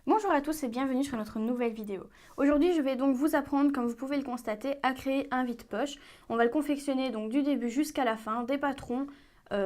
Bonjour à tous et bienvenue sur notre nouvelle vidéo. Aujourd'hui je vais donc vous apprendre, comme vous pouvez le constater, à créer un vide-poche. On va le confectionner donc du début jusqu'à la fin, des patrons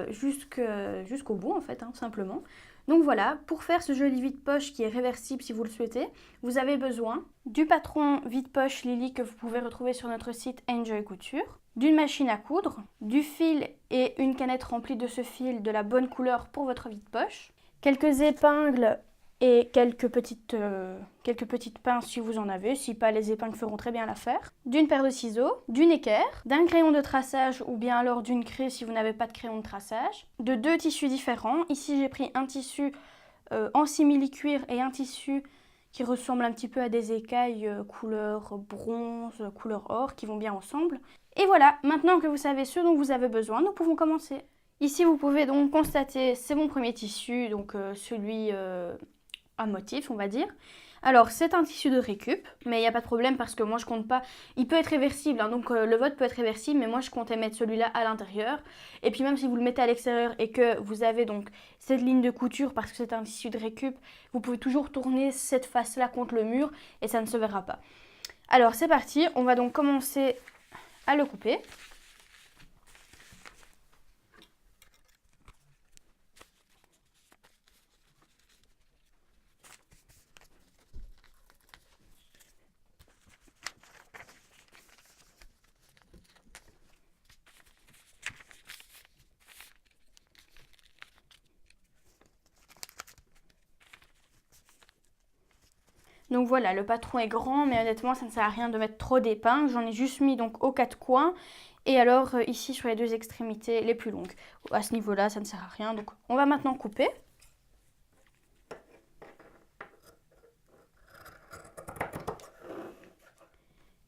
jusqu'au bout en fait, simplement. Donc voilà, pour faire ce joli vide-poche qui est réversible si vous le souhaitez, vous avez besoin du patron vide-poche Lily que vous pouvez retrouver sur notre site Enjoy Couture, d'une machine à coudre, du fil et une canette remplie de ce fil de la bonne couleur pour votre vide-poche, quelques épingles et quelques petites pinces si vous en avez, si pas les épingles feront très bien l'affaire, d'une paire de ciseaux, d'une équerre, d'un crayon de traçage ou bien alors d'une craie si vous n'avez pas de crayon de traçage, de deux tissus différents. Ici j'ai pris un tissu en simili-cuir et un tissu qui ressemble un petit peu à des écailles couleur bronze, couleur or qui vont bien ensemble. Et voilà, maintenant que vous savez ce dont vous avez besoin, nous pouvons commencer. Ici vous pouvez donc constater, c'est mon premier tissu, donc celui à motif, on va dire. Alors, c'est un tissu de récup, mais il n'y a pas de problème parce que moi, je compte pas... Il peut être réversible, donc le vote peut être réversible, mais moi, je comptais mettre celui-là à l'intérieur. Et puis même si vous le mettez à l'extérieur et que vous avez donc cette ligne de couture parce que c'est un tissu de récup, vous pouvez toujours tourner cette face-là contre le mur et ça ne se verra pas. Alors, c'est parti, on va donc commencer à le couper. Donc voilà, le patron est grand, mais honnêtement, ça ne sert à rien de mettre trop d'épingles. J'en ai juste mis donc aux quatre coins. Et alors ici sur les deux extrémités les plus longues. À ce niveau-là, ça ne sert à rien. Donc on va maintenant couper.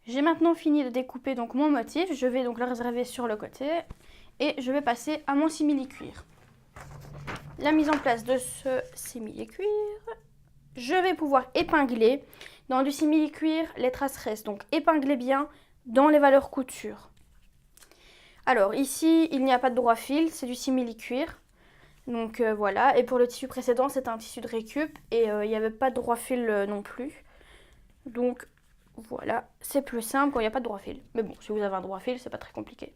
J'ai maintenant fini de découper donc mon motif. Je vais donc le réserver sur le côté. Et je vais passer à mon simili-cuir. La mise en place de ce simili-cuir. Je vais pouvoir épingler. Dans du simili-cuir, les traces restent. Donc épinglez bien dans les valeurs couture. Alors ici, il n'y a pas de droit fil, c'est du simili-cuir. Donc voilà, et pour le tissu précédent, c'était un tissu de récup et il n'y avait pas de droit fil non plus. Donc voilà, c'est plus simple quand il n'y a pas de droit fil. Mais bon, si vous avez un droit fil, c'est pas très compliqué.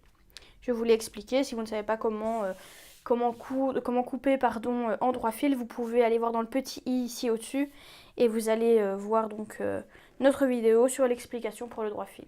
Je vais vous l'expliquer. Si vous ne savez pas comment couper en droit fil, vous pouvez aller voir dans le petit i ici au-dessus et vous allez voir donc notre vidéo sur l'explication pour le droit fil.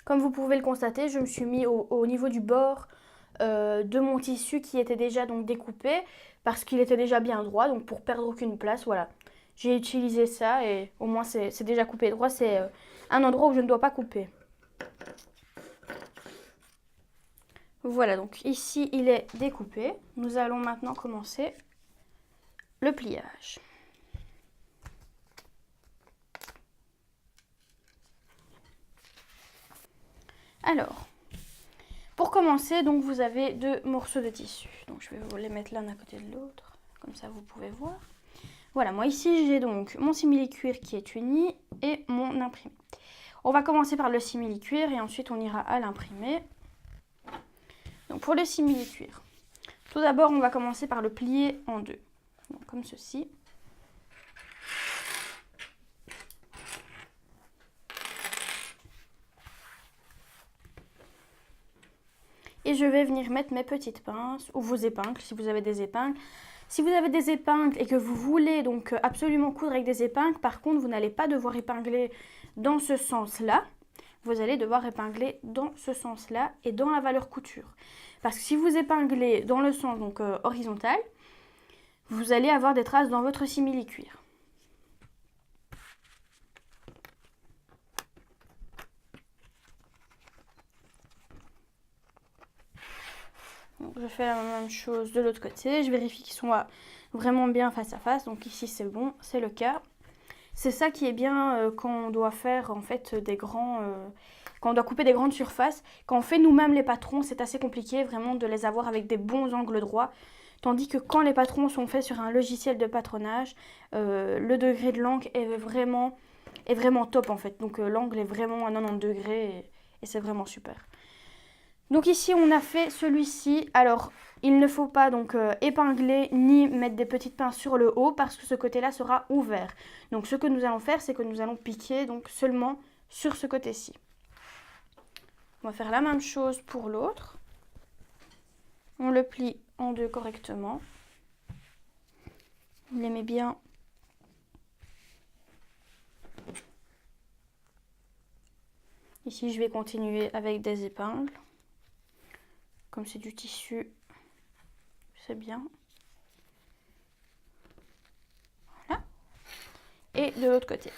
Comme vous pouvez le constater, je me suis mis au niveau du bord de mon tissu qui était déjà donc découpé parce qu'il était déjà bien droit, donc pour perdre aucune place, voilà. J'ai utilisé ça et au moins c'est déjà coupé droit, c'est un endroit où je ne dois pas couper. Voilà, donc ici il est découpé. Nous allons maintenant commencer le pliage. Alors, pour commencer, donc vous avez deux morceaux de tissu. Donc je vais vous les mettre l'un à côté de l'autre, comme ça vous pouvez voir. Voilà, moi ici j'ai donc mon simili-cuir qui est uni et mon imprimé. On va commencer par le simili-cuir et ensuite on ira à l'imprimé. Donc pour le simili-cuir, tout d'abord on va commencer par le plier en deux, donc comme ceci. Et je vais venir mettre mes petites pinces ou vos épingles si vous avez des épingles. Si vous avez des épingles et que vous voulez donc absolument coudre avec des épingles, par contre vous n'allez pas devoir épingler dans ce sens-là. Vous allez devoir épingler dans ce sens-là et dans la valeur couture. Parce que si vous épinglez dans le sens donc horizontal, vous allez avoir des traces dans votre simili-cuir. Donc, je fais la même chose de l'autre côté. Je vérifie qu'ils sont vraiment bien face à face. Donc ici c'est bon, c'est le cas. C'est ça qui est bien quand on doit faire en fait quand on doit couper des grandes surfaces. Quand on fait nous-mêmes les patrons, c'est assez compliqué vraiment de les avoir avec des bons angles droits. Tandis que quand les patrons sont faits sur un logiciel de patronage, le degré de l'angle est vraiment top en fait. Donc l'angle est vraiment à 90 degrés et c'est vraiment super. Donc ici on a fait celui-ci. Alors il ne faut pas donc épingler ni mettre des petites pinces sur le haut parce que ce côté-là sera ouvert. Donc ce que nous allons faire, c'est que nous allons piquer donc seulement sur ce côté-ci. On va faire la même chose pour l'autre. On le plie en deux correctement. On les met bien. Ici, je vais continuer avec des épingles. Comme c'est du tissu, c'est bien. Voilà. Et de l'autre côté.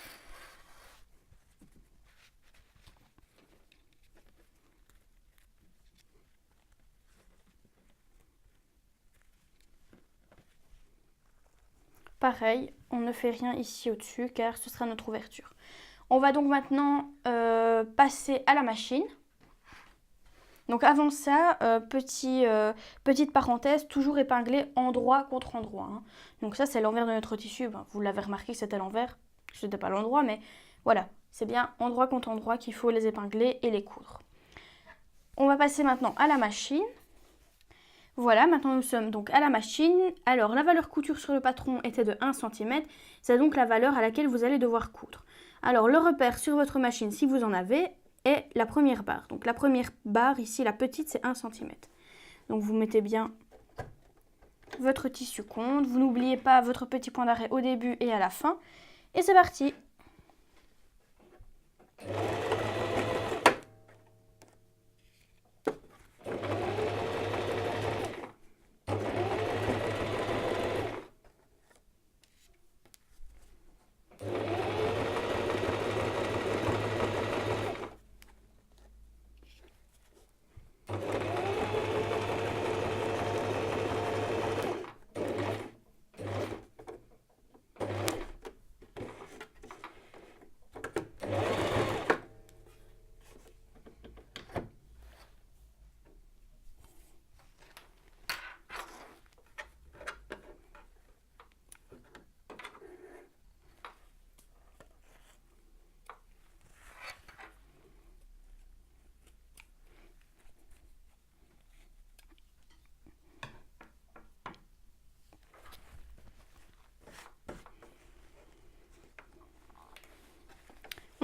Pareil, on ne fait rien ici au-dessus car ce sera notre ouverture. On va donc maintenant passer à la machine. Donc avant ça, petite parenthèse, toujours épinglé endroit contre endroit. Hein. Donc ça c'est l'envers de notre tissu, ben, vous l'avez remarqué c'était l'envers, ce n'était pas l'endroit, mais voilà, c'est bien endroit contre endroit qu'il faut les épingler et les coudre. On va passer maintenant à la machine. Voilà, maintenant nous sommes donc à la machine. Alors la valeur couture sur le patron était de 1 cm, c'est donc la valeur à laquelle vous allez devoir coudre. Alors le repère sur votre machine, si vous en avez, est la première barre. Donc la première barre ici, la petite, c'est 1 cm. Donc vous mettez bien votre tissu compte. Vous n'oubliez pas votre petit point d'arrêt au début et à la fin. Et c'est parti!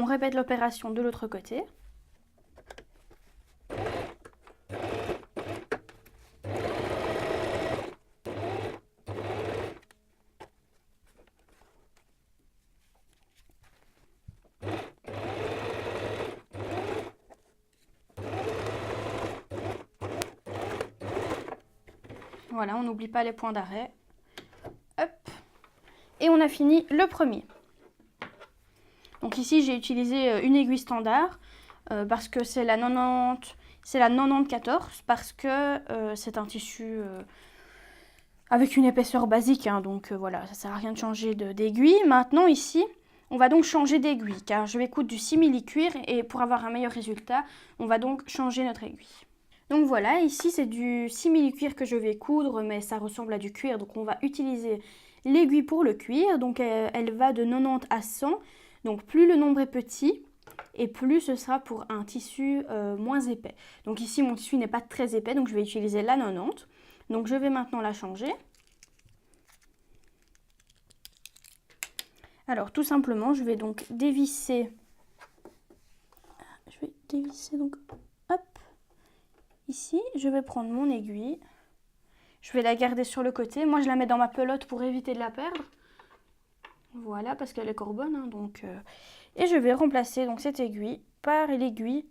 On répète l'opération de l'autre côté. Voilà, on n'oublie pas les points d'arrêt. Hop. Et on a fini le premier. Donc ici, j'ai utilisé une aiguille standard parce que c'est la 94 parce que c'est un tissu avec une épaisseur basique. Hein, donc voilà, ça ne sert à rien de changer d'aiguille. Maintenant ici, on va donc changer d'aiguille car je vais coudre du simili-cuir et pour avoir un meilleur résultat, on va donc changer notre aiguille. Donc voilà, ici c'est du simili-cuir que je vais coudre, mais ça ressemble à du cuir, donc on va utiliser l'aiguille pour le cuir. Donc elle va de 90 à 100, donc plus le nombre est petit, et plus ce sera pour un tissu moins épais. Donc ici mon tissu n'est pas très épais, donc je vais utiliser la 90. Donc je vais maintenant la changer. Alors tout simplement, je vais donc dévisser, donc hop. Ici, je vais prendre mon aiguille, je vais la garder sur le côté. Moi, je la mets dans ma pelote pour éviter de la perdre. Voilà, parce qu'elle est encore bonne. Hein, donc, et je vais remplacer donc, cette aiguille par l'aiguille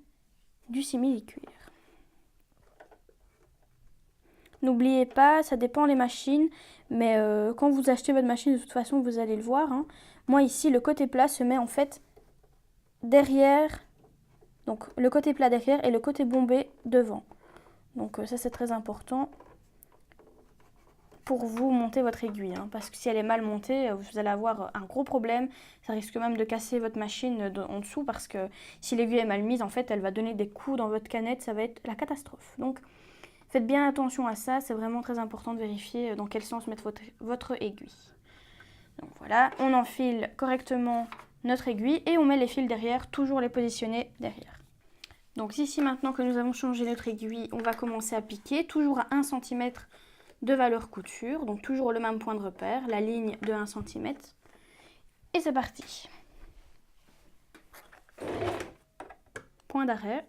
du simili-cuir. N'oubliez pas, ça dépend des machines, mais quand vous achetez votre machine, de toute façon, vous allez le voir. Hein. Moi, ici, le côté plat se met en fait derrière. Donc, le côté plat derrière et le côté bombé devant. Donc ça c'est très important pour vous monter votre aiguille, hein, parce que si elle est mal montée, vous allez avoir un gros problème. Ça risque même de casser votre machine en dessous parce que si l'aiguille est mal mise, en fait, elle va donner des coups dans votre canette, ça va être la catastrophe. Donc Faites bien attention à ça, c'est vraiment très important de vérifier dans quel sens mettre votre aiguille. Donc voilà, on enfile correctement notre aiguille et on met les fils derrière, toujours les positionner derrière. Donc ici maintenant que nous avons changé notre aiguille, on va commencer à piquer, toujours à 1 cm de valeur couture, donc toujours le même point de repère, la ligne de 1 cm. Et c'est parti. Point d'arrêt.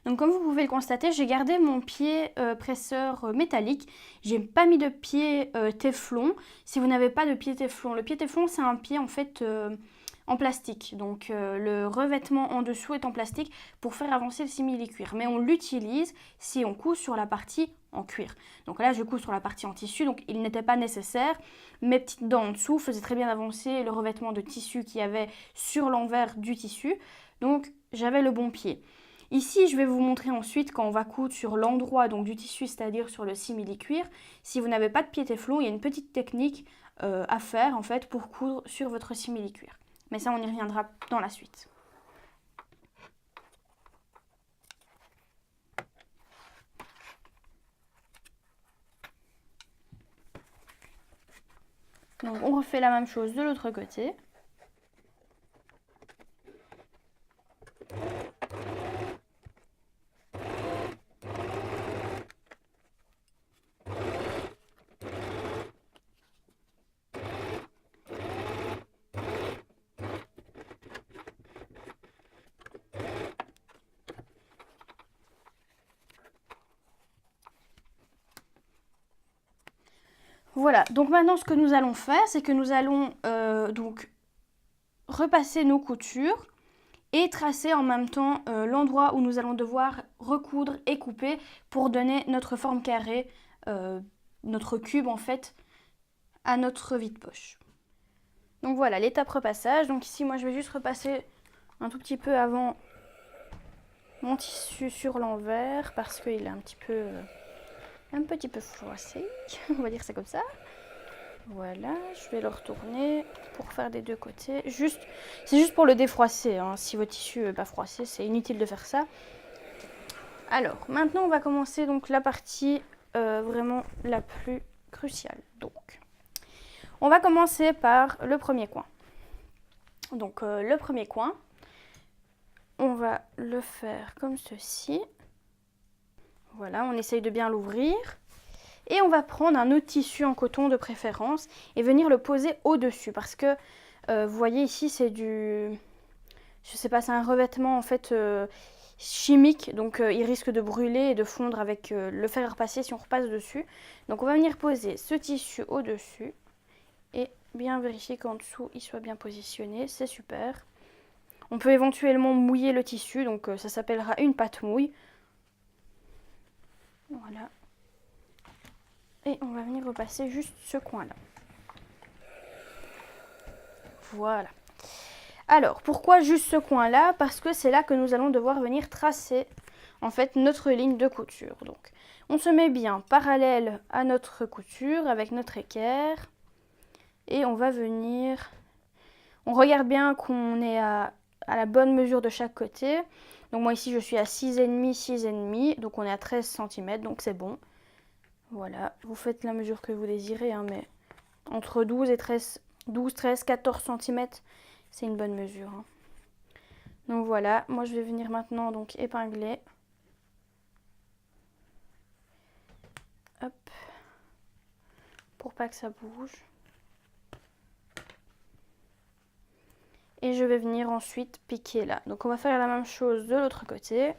Donc comme vous pouvez le constater, j'ai gardé mon pied presseur métallique. J'ai pas mis de pied téflon. Si vous n'avez pas de pied téflon, le pied téflon c'est un pied en fait en plastique. Donc le revêtement en dessous est en plastique pour faire avancer le simili-cuir. Mais on l'utilise si on coud sur la partie en cuir. Donc là je couds sur la partie en tissu, donc il n'était pas nécessaire. Mes petites dents en dessous faisaient très bien avancer le revêtement de tissu qu'il y avait sur l'envers du tissu. Donc j'avais le bon pied. Ici, je vais vous montrer ensuite quand on va coudre sur l'endroit donc du tissu, c'est-à-dire sur le simili-cuir. Si vous n'avez pas de pied téflon, il y a une petite technique à faire en fait pour coudre sur votre simili-cuir. Mais ça, on y reviendra dans la suite. Donc on refait la même chose de l'autre côté. Voilà, donc maintenant ce que nous allons faire, c'est que nous allons donc repasser nos coutures et tracer en même temps l'endroit où nous allons devoir recoudre et couper pour donner notre forme carrée, notre cube en fait, à notre vide-poche. Donc voilà, l'étape repassage. Donc ici, moi je vais juste repasser un tout petit peu avant mon tissu sur l'envers parce qu'il est un petit peu froissé, on va dire ça comme ça. Voilà, je vais le retourner pour faire des deux côtés. C'est juste pour le défroisser, hein. Si votre tissu n'est pas froissé, c'est inutile de faire ça. Alors, maintenant on va commencer donc la partie vraiment la plus cruciale. Donc, on va commencer par le premier coin. Donc le premier coin, on va le faire comme ceci. Voilà, on essaye de bien l'ouvrir. Et on va prendre un autre tissu en coton de préférence et venir le poser au-dessus. Parce que, vous voyez ici, c'est du... Je sais pas, c'est un revêtement en fait chimique. Donc il risque de brûler et de fondre avec le fer à repasser si on repasse dessus. Donc on va venir poser ce tissu au-dessus. Et bien vérifier qu'en dessous, il soit bien positionné. C'est super. On peut éventuellement mouiller le tissu. Donc ça s'appellera une pâte mouille. Voilà. Et on va venir repasser juste ce coin-là. Voilà. Alors, pourquoi juste ce coin-là? Parce que c'est là que nous allons devoir venir tracer, en fait, notre ligne de couture. Donc, on se met bien parallèle à notre couture avec notre équerre. Et on va venir... On regarde bien qu'on est à la bonne mesure de chaque côté. Donc, moi, ici, je suis à 6,5, 6,5. Donc, on est à 13 cm, donc c'est bon. Voilà, vous faites la mesure que vous désirez, hein, mais entre 12 et 13, 12, 13, 14 cm, c'est une bonne mesure. Hein. Donc voilà, moi je vais venir maintenant donc épingler. Hop, pour pas que ça bouge. Et je vais venir ensuite piquer là. Donc on va faire la même chose de l'autre côté.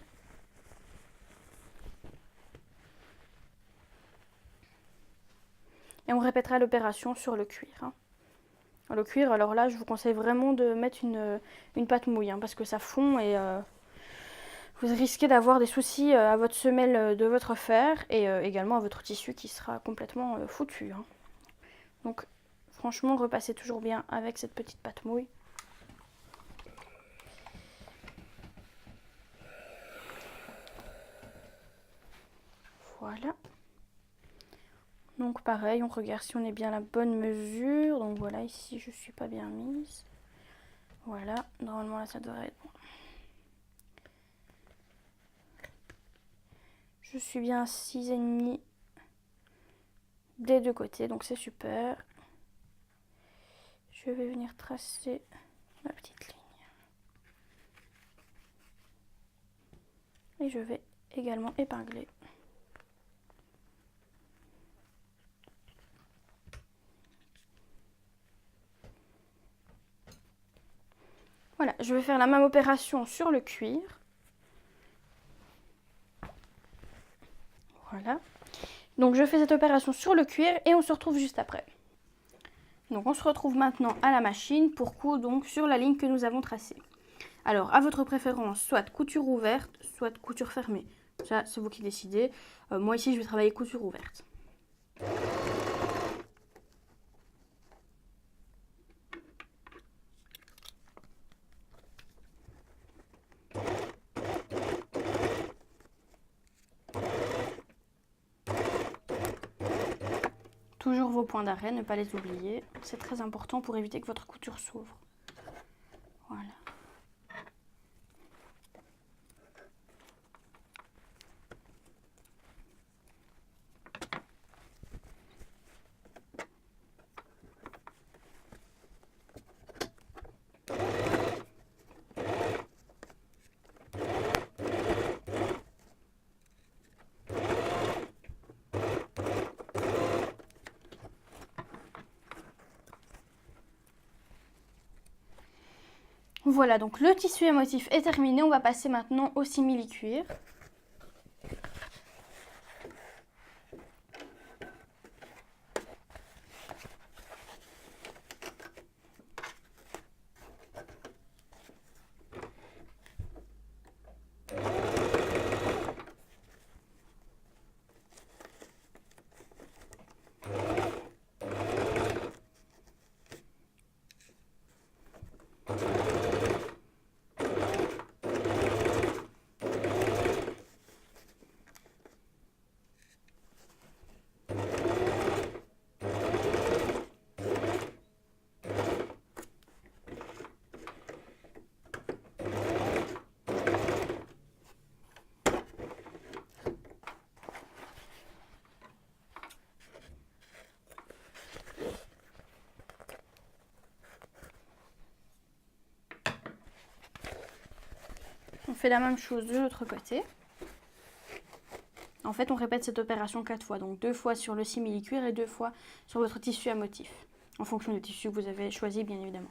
Et on répétera l'opération sur le cuir. Hein. Le cuir, alors là, je vous conseille vraiment de mettre une pâte mouille, hein, parce que ça fond et vous risquez d'avoir des soucis à votre semelle de votre fer et également à votre tissu qui sera complètement foutu, hein. Donc franchement, repassez toujours bien avec cette petite pâte mouille. Voilà. Donc pareil, on regarde si on est bien à la bonne mesure. Donc voilà, ici je suis pas bien mise. Voilà, normalement là ça devrait être bon. Je suis bien à 6,5 des deux côtés, donc c'est super. Je vais venir tracer ma petite ligne. Et je vais également épingler. Voilà, je vais faire la même opération sur le cuir. Voilà. Donc je fais cette opération sur le cuir et on se retrouve juste après. Donc on se retrouve maintenant à la machine pour coudre donc sur la ligne que nous avons tracée. Alors à votre préférence, soit couture ouverte, soit couture fermée. Ça c'est vous qui décidez. Moi ici je vais travailler couture ouverte. Toujours vos points d'arrêt, ne pas les oublier. C'est très important pour éviter que votre couture s'ouvre. Voilà. Voilà, donc le tissu émotif est terminé. On va passer maintenant au simili-cuir. On fait la même chose de l'autre côté. En fait, on répète cette opération 4 fois. Donc 2 fois sur le simili-cuir et 2 fois sur votre tissu à motif. En fonction du tissu que vous avez choisi, bien évidemment.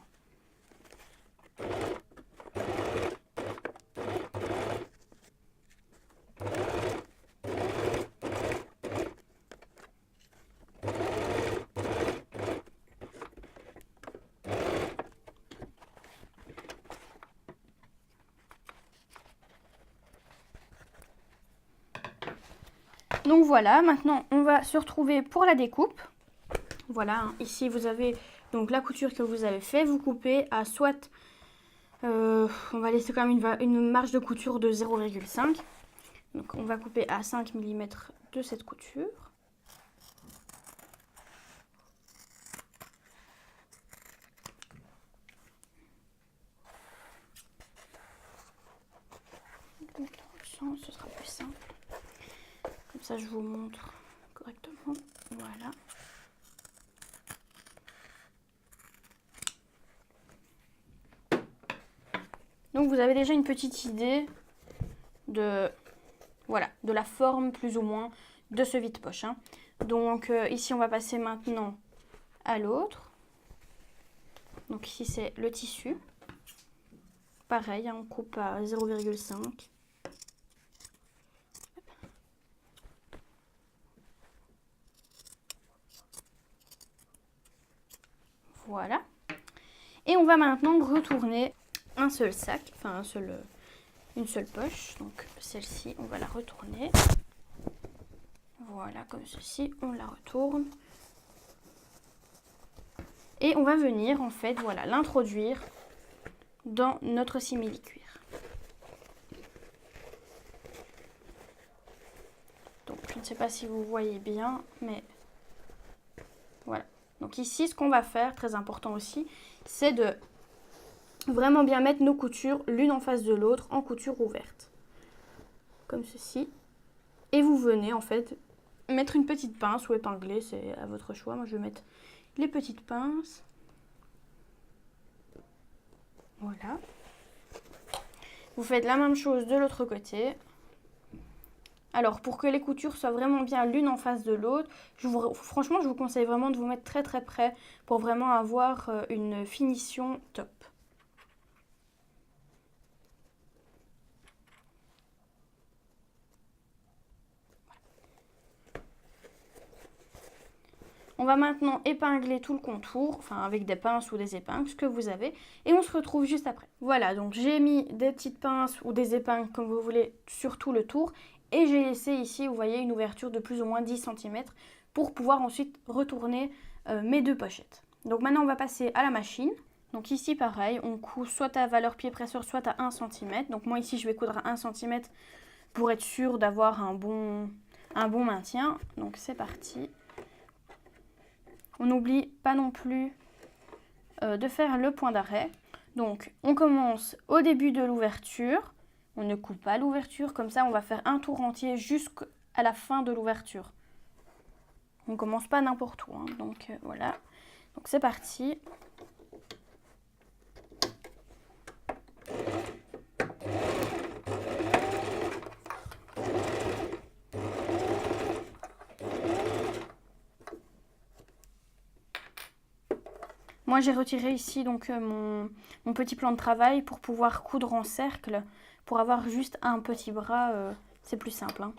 Donc voilà, maintenant on va se retrouver pour la découpe. Voilà, hein, ici vous avez donc la couture que vous avez fait. Vous coupez à soit, on va laisser quand même une marge de couture de 0,5. Donc on va couper à 5 mm de cette couture. Donc dans le sens, ce sera plus simple. Comme ça je vous montre correctement. Voilà. Donc vous avez déjà une petite idée de, voilà, de la forme plus ou moins de ce vide-poche, hein. Donc ici on va passer maintenant à l'autre. Donc ici c'est le tissu. Pareil, hein, on coupe à 0,5. Voilà. Et on va maintenant retourner un seul sac, enfin une seule poche. Donc celle-ci, on va la retourner. Voilà, comme ceci, on la retourne. Et on va venir, en fait, voilà, l'introduire dans notre simili-cuir. Donc, je ne sais pas si vous voyez bien, mais voilà. Donc ici, ce qu'on va faire, très important aussi, c'est de vraiment bien mettre nos coutures l'une en face de l'autre en couture ouverte. Comme ceci. Et vous venez, en fait, mettre une petite pince ou épingler, c'est à votre choix. Moi, je vais mettre les petites pinces. Voilà. Vous faites la même chose de l'autre côté. Alors, pour que les coutures soient vraiment bien l'une en face de l'autre, franchement, je vous conseille vraiment de vous mettre très très près pour vraiment avoir une finition top. On va maintenant épingler tout le contour, enfin avec des pinces ou des épingles, ce que vous avez, et on se retrouve juste après. Voilà, donc j'ai mis des petites pinces ou des épingles, comme vous voulez, sur tout le tour, et j'ai laissé ici, vous voyez, une ouverture de plus ou moins 10 cm pour pouvoir ensuite retourner mes deux pochettes. Donc maintenant, on va passer à la machine. Donc ici, pareil, on coud soit à valeur pied presseur, soit à 1 cm. Donc moi, ici, je vais coudre à 1 cm pour être sûr d'avoir un bon maintien. Donc c'est parti. On n'oublie pas non plus de faire le point d'arrêt. Donc on commence au début de l'ouverture. On ne coupe pas l'ouverture, comme ça on va faire un tour entier jusqu'à la fin de l'ouverture. On ne commence pas n'importe où, hein. Donc voilà. Donc c'est parti. Moi j'ai retiré ici donc mon petit plan de travail pour pouvoir coudre en cercle, pour avoir juste un petit bras, c'est plus simple, hein.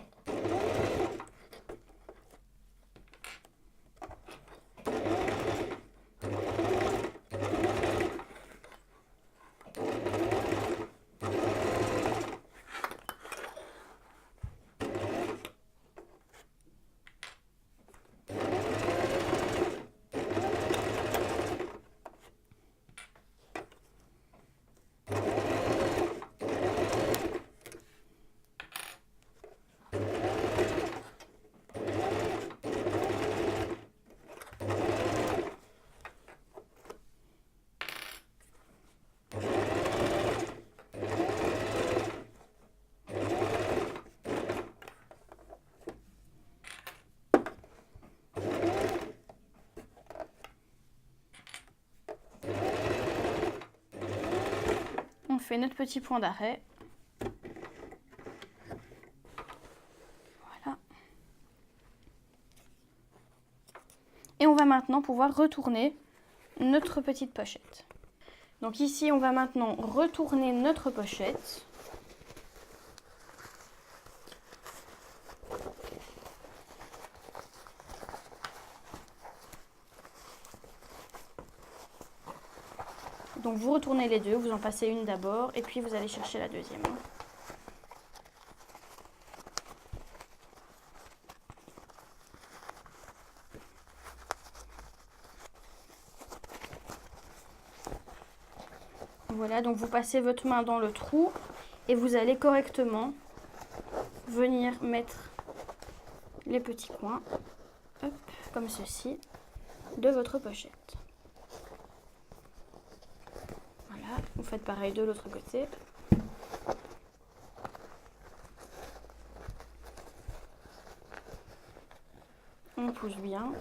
On fait notre petit point d'arrêt. Voilà. Et on va maintenant pouvoir retourner notre petite pochette. Donc ici, on va maintenant retourner notre pochette. Donc vous retournez les deux, vous en passez une d'abord et puis vous allez chercher la deuxième. Voilà, donc vous passez votre main dans le trou et vous allez correctement venir mettre les petits coins, hop, comme ceci, de votre pochette. Voilà, vous faites pareil de l'autre côté. On pousse bien.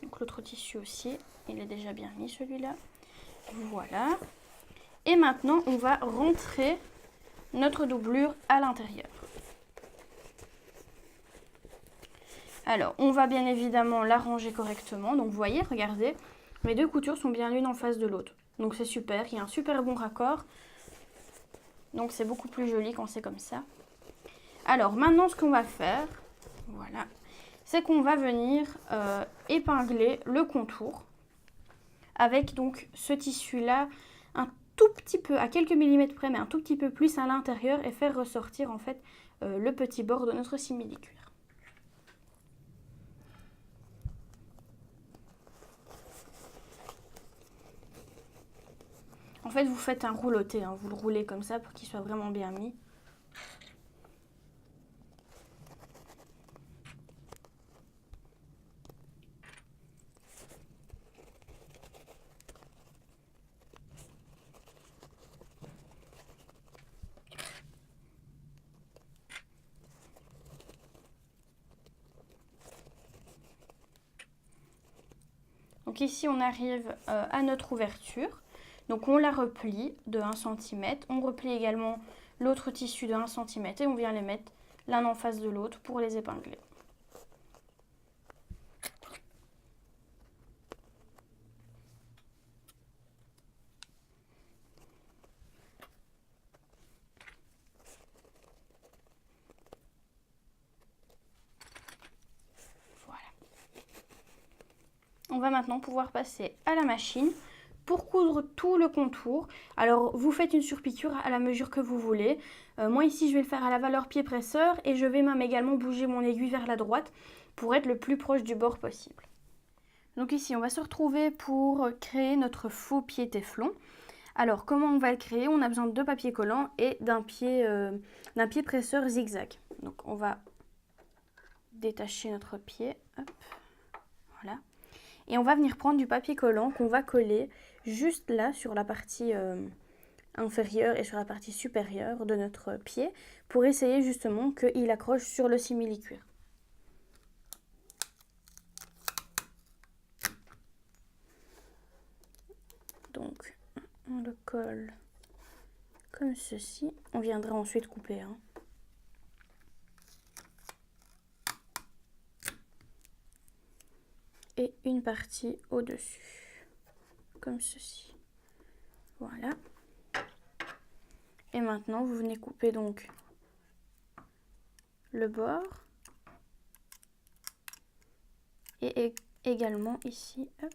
Donc l'autre tissu aussi, il est déjà bien mis celui-là. Voilà. Et maintenant, on va rentrer notre doublure à l'intérieur. Alors, on va bien évidemment la ranger correctement. Donc, vous voyez, regardez, mes deux coutures sont bien l'une en face de l'autre. Donc, c'est super, il y a un super bon raccord. Donc, c'est beaucoup plus joli quand c'est comme ça. Alors maintenant ce qu'on va faire, voilà, c'est qu'on va venir épingler le contour avec donc ce tissu là un tout petit peu, à quelques millimètres près, mais un tout petit peu plus à l'intérieur et faire ressortir en fait le petit bord de notre simili-cuir. En fait, vous faites un rouloté, hein, vous le roulez comme ça pour qu'il soit vraiment bien mis. Donc ici, on arrive à notre ouverture. Donc on la replie de 1 cm. On replie également l'autre tissu de 1 cm et on vient les mettre l'un en face de l'autre pour les épingler. Voilà. On va maintenant pouvoir passer à la machine pour coudre tout le contour. Alors vous faites une surpiqûre à la mesure que vous voulez. Moi ici je vais le faire à la valeur pied presseur et je vais même également bouger mon aiguille vers la droite pour être le plus proche du bord possible. Donc ici on va se retrouver pour créer notre faux pied téflon. Alors comment on va le créer? On a besoin de 2 papiers collants et d'un pied presseur zigzag. Donc on va détacher notre pied. Hop, voilà. Et on va venir prendre du papier collant qu'on va coller juste là sur la partie inférieure et sur la partie supérieure de notre pied pour essayer justement qu'il accroche sur le simili-cuir. Donc on le colle comme ceci. On viendra ensuite couper. Et une partie au-dessus, comme ceci. Voilà. Et maintenant, vous venez couper donc le bord. Et également ici, hop.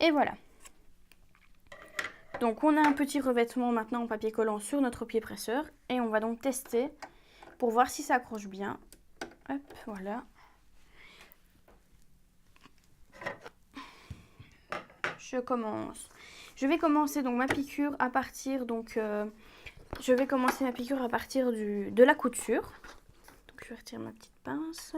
Et voilà. Donc on a un petit revêtement maintenant en papier collant sur notre pied presseur. Et on va donc tester pour voir si ça accroche bien. Hop, voilà. Je commence. Je vais commencer donc ma piqûre à partir de la couture. Donc je vais retirer ma petite pince.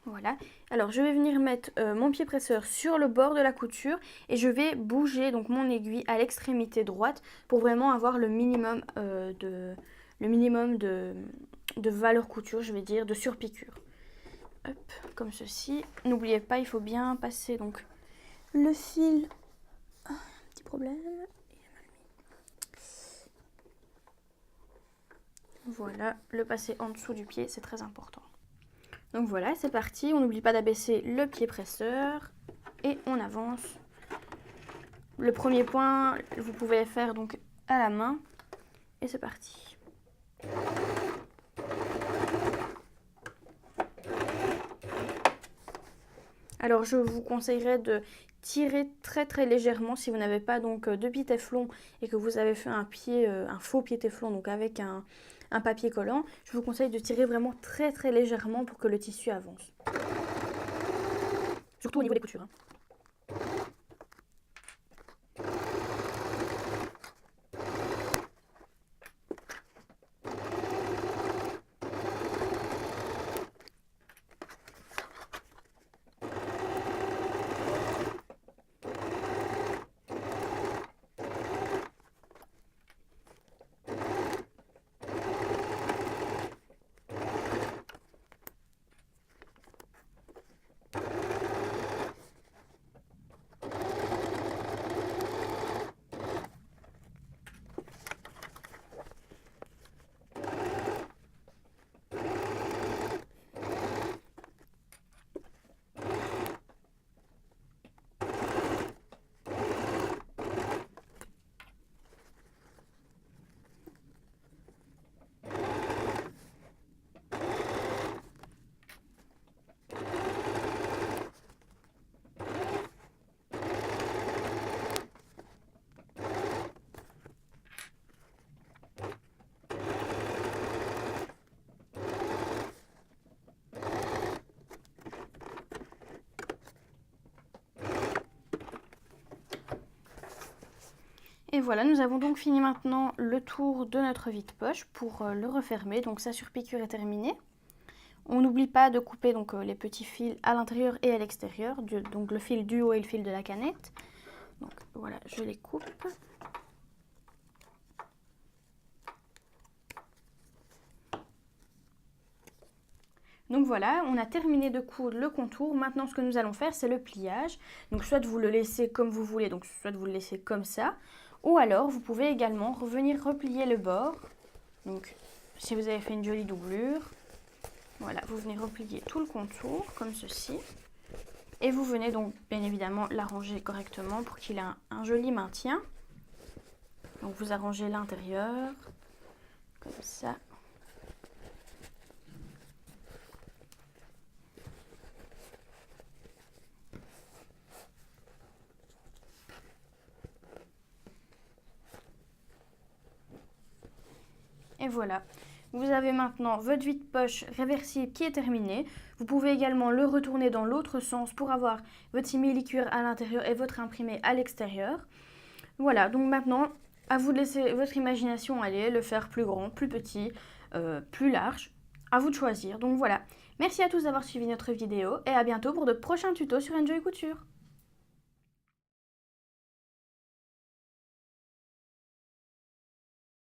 Voilà. Alors je vais venir mettre mon pied presseur sur le bord de la couture et je vais bouger donc mon aiguille à l'extrémité droite pour vraiment avoir le minimum de valeur couture, je vais dire, de surpiqûre. Hop, comme ceci. N'oubliez pas, il faut bien passer donc le fil. Ah, un petit problème. Voilà, le passer en dessous du pied, c'est très important. Donc voilà, c'est parti. On n'oublie pas d'abaisser le pied presseur et on avance. Le premier point, vous pouvez le faire donc à la main et c'est parti. Alors je vous conseillerais de tirer très très légèrement si vous n'avez pas donc de pied téflon et que vous avez fait un faux pied téflon donc avec un papier collant. Je vous conseille de tirer vraiment très très légèrement pour que le tissu avance. Surtout au niveau des coutures. Et voilà, nous avons donc fini maintenant le tour de notre vide-poche pour le refermer. Donc sa surpiqûre est terminée. On n'oublie pas de couper donc, les petits fils à l'intérieur et à l'extérieur, donc le fil du haut et le fil de la canette. Donc voilà, je les coupe. Donc voilà, on a terminé de coudre le contour. Maintenant, ce que nous allons faire, c'est le pliage. Donc soit vous le laissez comme vous voulez, donc soit vous le laissez comme ça, ou alors vous pouvez également revenir replier le bord. Donc si vous avez fait une jolie doublure, voilà, vous venez replier tout le contour comme ceci. Et vous venez donc bien évidemment l'arranger correctement pour qu'il ait un joli maintien. Donc vous arrangez l'intérieur comme ça. Et voilà, vous avez maintenant votre vide-poche réversible qui est terminé. Vous pouvez également le retourner dans l'autre sens pour avoir votre simili-cuir à l'intérieur et votre imprimé à l'extérieur. Voilà, donc maintenant, à vous de laisser votre imagination aller, le faire plus grand, plus petit, plus large. À vous de choisir. Donc voilà, merci à tous d'avoir suivi notre vidéo et à bientôt pour de prochains tutos sur Enjoy Couture.